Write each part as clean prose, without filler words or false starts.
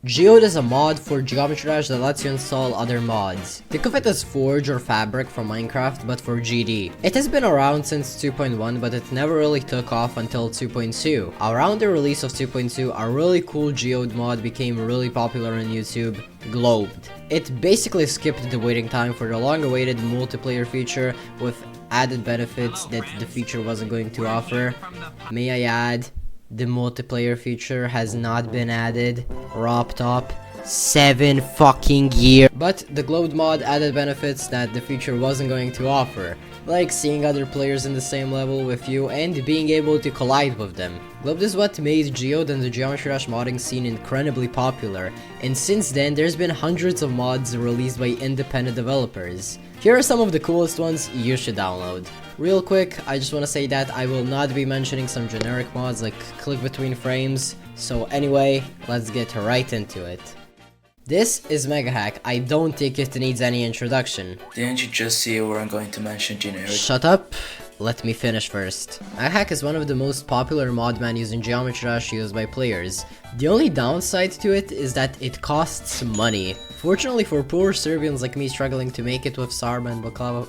Geode is a mod for Geometry Dash that lets you install other mods. Think of it as Forge or Fabric from Minecraft, but for GD. It has been around since 2.1, but it never really took off until 2.2. Around the release of 2.2, a really cool Geode mod became really popular on YouTube, Globed. It basically skipped the waiting time for the long-awaited multiplayer feature with added benefits that the feature wasn't going to offer. May I add, the multiplayer feature has not been added. Wrapped up 7 fucking years. But the Globed mod added benefits that the feature wasn't going to offer, like seeing other players in the same level with you and being able to collide with them. Globed is what made Geode and the Geometry Dash modding scene incredibly popular, and since then there's been hundreds of mods released by independent developers. Here are some of the coolest ones you should download. Real quick, I just want to say that I will not be mentioning some generic mods like click between frames, so anyway, let's get right into it. This is Mega Hack. I don't think it needs any introduction. Didn't you just say you weren't going to mention generic? Shut up. Let me finish first. Mega Hack is one of the most popular mod menus in Geometry Dash used by players. The only downside to it is that it costs money. Fortunately for poor Serbians like me struggling to make it with Sarma and Baklava.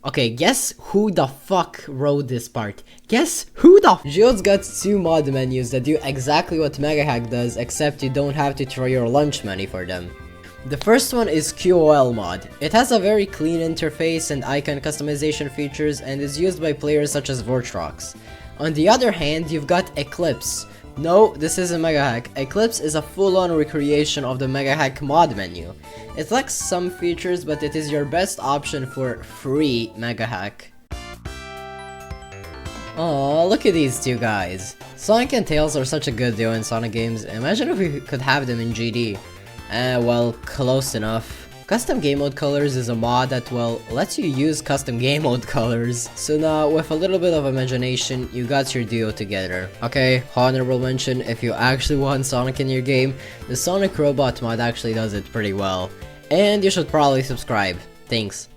Okay, guess who the fuck wrote this part? Guess who the Geode's got 2 mod menus that do exactly what Mega Hack does, except you don't have to throw your lunch money for them. The first one is QOL mod. It has a very clean interface and icon customization features and is used by players such as Vortrox. On the other hand, you've got Eclipse. No, this isn't Mega Hack. Eclipse is a full-on recreation of the Mega Hack mod menu. It lacks some features, but it is your best option for free Mega Hack. Aww, look at these two guys. Sonic and Tails are such a good duo in Sonic games. Imagine if we could have them in GD. Well, close enough. Custom Game Mode Colors is a mod that, well, lets you use custom game mode colors. So now, with a little bit of imagination, you got your duo together. Okay, honorable mention, if you actually want Sonic in your game, the Sonic Robot mod actually does it pretty well. And you should probably subscribe. Thanks.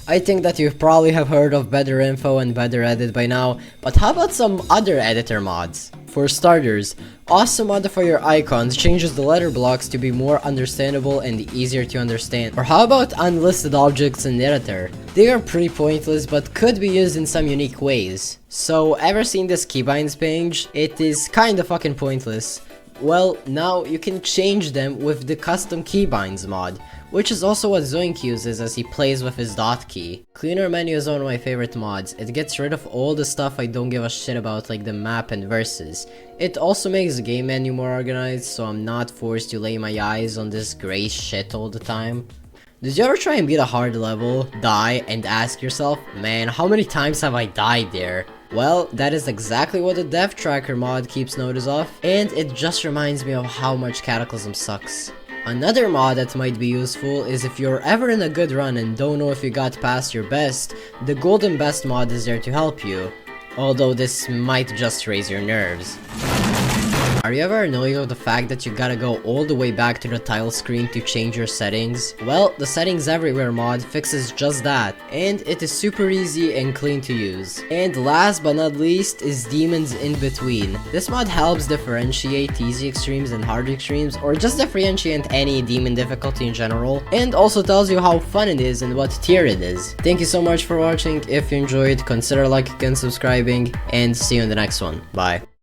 I think that you probably have heard of Better Info and Better Edit by now, but how about some other editor mods? For starters, Awesome Modifier Icons changes the letter blocks to be more understandable and easier to understand. Or how about Unlisted Objects in Editor? They are pretty pointless but could be used in some unique ways. So, ever seen this keybinds page? It is kinda fucking pointless. Well, now you can change them with the custom keybinds mod, which is also what Donk uses as he plays with his dot key. Cleaner Menu is one of my favorite mods. It gets rid of all the stuff I don't give a shit about, like the map and verses. It also makes the game menu more organized, so I'm not forced to lay my eyes on this gray shit all the time. Did you ever try and beat a hard level, die, and ask yourself, man, how many times have I died there? Well, that is exactly what the Death Tracker mod keeps notice of, and it just reminds me of how much Cataclysm sucks. Another mod that might be useful is if you're ever in a good run and don't know if you got past your best, the Golden Best mod is there to help you, although this might just raise your nerves. Are you ever annoyed with the fact that you gotta go all the way back to the title screen to change your settings? Well, the Settings Everywhere mod fixes just that, and it is super easy and clean to use. And last but not least is Demons in Between. This mod helps differentiate easy extremes and hard extremes, or just differentiate any demon difficulty in general, and also tells you how fun it is and what tier it is. Thank you so much for watching. If you enjoyed, consider liking and subscribing, and see you in the next one. Bye.